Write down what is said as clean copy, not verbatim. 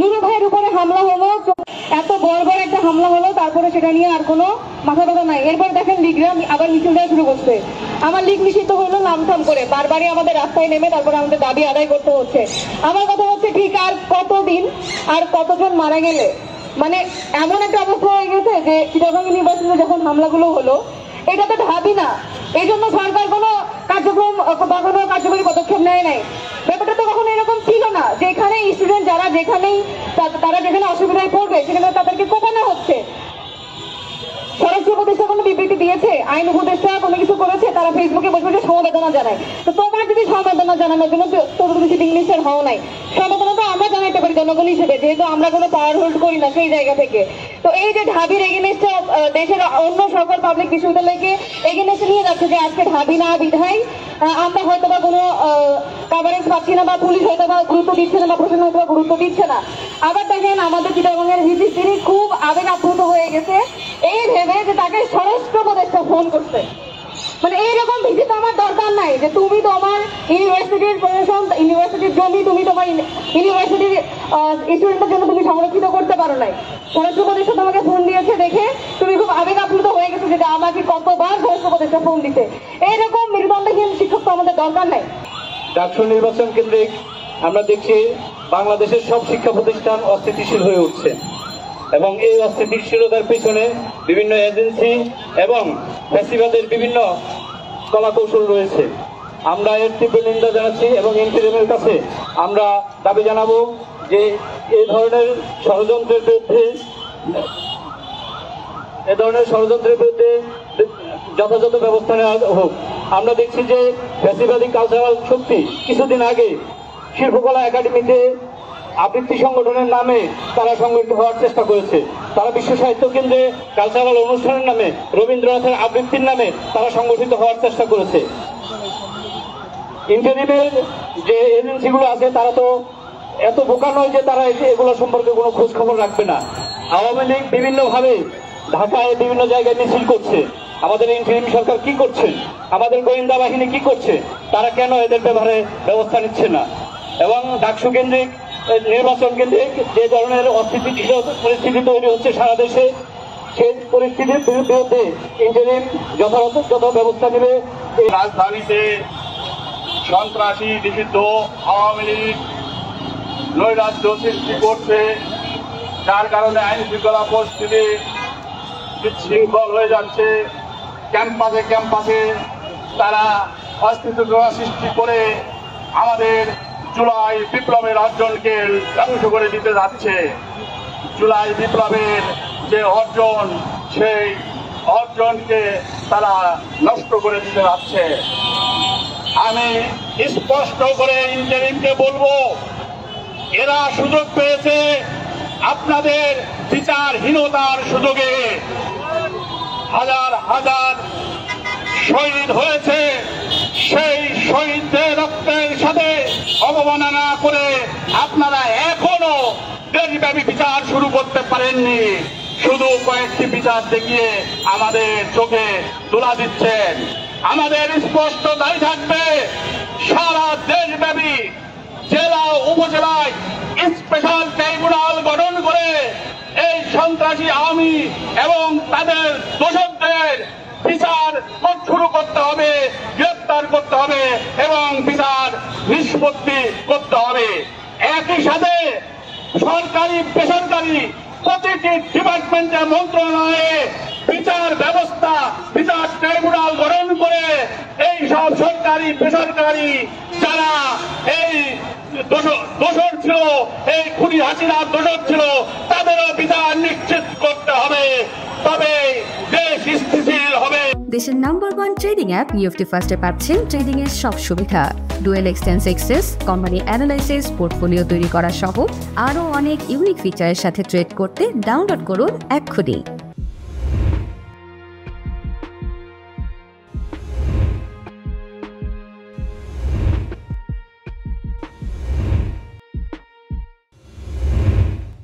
নুরু ভাইয়ের উপরে হামলা হলো, এত বড় একটা হামলা হলো, তারপরে সেটা নিয়ে আর কোনো মাথা ব্যথা নাই। এরপর দেখেন লীগরা আবার মিছিল দেওয়া শুরু করছে। আমার লীগ নিষিদ্ধ হলো নামথাম করে, বারবারই আমাদের রাস্তায় নেমে তারপরে আমাদের দাবি আদায় করতে হচ্ছে। আমার কথা হচ্ছে, ঠিক আর কতদিন, আর কতজন মারা গেলে, মানে এমন একটা অবস্থা হয়ে গেছে যে চিটাগাং ইউনিভার্সিটিতে যখন হামলাগুলো হলো, এটা তো ভাবি না, এই জন্য সরকার কোনো কার্যক্রম বা কোনো কার্যকরী পদক্ষেপ নেয় নাই। ব্যাপারটা তো কখনো এরকম ছিল না, যেখানে স্টুডেন্ট যারা তারা যেখানে অসুবিধায় পড়বে সেখানে তাদেরকে কোপানো হচ্ছে। স্বরাষ্ট্র উপদেষ্টা কোনো বিবৃতি দিয়েছে, আইন উপদেষ্টা কোনো কিছু করেছে, তারা ফেসবুকে বসে বসে সমবেদনা জানায়। তো তোমার যদি সমবেদনা জানানোর জন্য তোর যদি সিটিং লিস্টের হওয়া নাই, সমবেদনা তো আমরা জানাইতে পারি জনগণ হিসেবে, যেহেতু আমরা কোনো পাওয়ার হোল্ড করি না সেই জায়গা থেকে। তো এই যে ঢাবির এগেইনস্টে দেশের অন্য সকল পাবলিক বিশ্ববিদ্যালয়কে এগেইনস্টে নিয়ে যাচ্ছে যে আজকে ঢাবি না বিধায় আমরা হয়তো বা কোনো কাভারেজ পাচ্ছি না, বা পুলিশ হয়তো বা গুরুত্ব দিচ্ছে না, বা প্রশাসন হয়তো বা গুরুত্ব দিচ্ছে না। আবার দেখেন আমাদের চিটাগাংয়ের ভিসি তিনি খুব আবেগ আপ্লুত হয়ে গেছে এই ভেবে যে তাকে স্বরাষ্ট্র উপদেষ্টা ফোন করছে। মানে এইরকম ভিসি তো আমার দরকার নাই, যে তুমি তোমার ইউনিভার্সিটির প্রশাসন, ইউনিভার্সিটির জমি তুমি তোমার ইউনিভার্সিটির স্টুডেন্টের জন্য তুমি সংরক্ষিত করতে পারো নাই। স্বরাষ্ট্র উপদেষ্টা তোমাকে ফোন দিয়েছে দেখে তুমি খুব আবেগ আপ্লুত হয়ে গেছে, যেটা আমাকে কতবার স্বরাষ্ট্র উপদেষ্টা ফোন দিতে। এইরকম মেরুদণ্ডহীন শিক্ষক তো আমাদের দরকার নাই। ডাকসু নির্বাচন কেন্দ্রিক আমরা দেখছি বাংলাদেশের সব শিক্ষা প্রতিষ্ঠান অস্থিতিশীল হয়ে উঠছে, এবং এই অস্থিতিশীলতার পিছনে বিভিন্ন এজেন্সি এবং ফ্যাসিবাদের বিভিন্ন কলাকৌশল রয়েছে। আমরা এর তীব্র নিন্দা জানাচ্ছি এবং ইন্টারিমের কাছে আমরা দাবি জানাবো যে এই ধরনের ষড়যন্ত্রের বিরুদ্ধে যথাযথ ব্যবস্থা নেওয়া হোক। আমরা দেখছি যে ফ্যাসিবাদী কালচারাল শক্তি কিছুদিন আগে শিল্পকলা একাডেমিতে আবৃত্তি সংগঠনের নামে তারা সংগঠিত হওয়ার চেষ্টা করেছে। তারা বিশ্ব সাহিত্য কেন্দ্রে কালচারাল অনুষ্ঠানের নামে, রবীন্দ্রনাথের আবৃত্তির নামে তারা সংগঠিত হওয়ার চেষ্টা করেছে। ইন্টারিমের যে এজেন্সিগুলো আছে তারা তো এত বোকা নয় যে তারা এগুলো সম্পর্কে কোনো খোঁজ খবর রাখবে না। আওয়ামী লীগ বিভিন্নভাবে ঢাকায় বিভিন্ন জায়গায় মিছিল করছে। আমাদের ইন্টারিম সরকার কি করছে, আমাদের গোয়েন্দা বাহিনী কি করছে, তারা কেন এদের ব্যাপারে ব্যবস্থা নিচ্ছে না? এবং ডাকসু কেন্দ্রিক নির্বাচন কেন্দ্রিক যে ধরনের অস্থিতিশীল পরিস্থিতি তৈরি হচ্ছে সারা দেশে, সেই পরিস্থিতির বিরুদ্ধে ইন্টারিম যথাযথ ব্যবস্থা নেবে। রাজধানীতে সন্ত্রাসী নিষিদ্ধ আওয়ামী লীগ নৈরাজ্য সৃষ্টি করছে, যার কারণে আইন শৃঙ্খলা পরিস্থিতি বিশৃঙ্খল হয়ে যাচ্ছে। ক্যাম্পাসে তারা অস্থিতিশীলতা সৃষ্টি করে আমাদের জুলাই বিপ্লবের অর্জনকে ধ্বংস করে দিতে যাচ্ছে। জুলাই বিপ্লবের যে অর্জন, সেই অর্জনকে তারা নষ্ট করে দিতে যাচ্ছে। আমি স্পষ্ট করে ইন্টারিমকে বলবো, এরা সুযোগ পেয়েছে আপনাদের বিচারহীনতার সুযোগে। হাজার হাজার শহীদ হয়েছে, সেই শহীদদের রক্তের সাথে অবমাননা করে আপনারা এখনো দেশব্যাপী বিচার শুরু করতে পারেননি। শুধু কয়েকটি বিচার দেখিয়ে আমাদের চোখে তুলা দিচ্ছেন। আমাদের স্পষ্ট দাবি থাকবে, সারা দেশব্যাপী জেলা উপজেলায় স্পেশাল ট্রাইব্যুনাল গঠন করে এই সন্ত্রাসী আওয়ামী এবং তাদের দোষকদের বিচার শুরু করতে হবে, গ্রেপ্তার করতে হবে এবং বিচার নিষ্পত্তি করতে হবে। একই সাথে সরকারি বেসরকারি প্রতিটি ডিপার্টমেন্টের মন্ত্রণালয়ে বিচার ব্যবস্থা, বিচার ট্রাইব্যুনাল গঠন করে এই সব সরকারি বেসরকারি যারা এই দোষর ছিল, এই খুনি হাসিনার দোষর ছিল, তাদেরও বিচার নিশ্চিত করতে হবে, তবে দেশ স্থিতিশীল হবে। দেশের নাম্বার 1 ট্রেডিং অ্যাপ নিফটি ফার্স্টে পাচ্ছেন ট্রেডিং এর সব সুবিধা, dual exchange access, company analysis, portfolio তৈরি করা সহ আরও অনেক ইউনিক ফিচারের সাথে ট্রেড করতে ডাউনলোড করুন এক্ষুনি।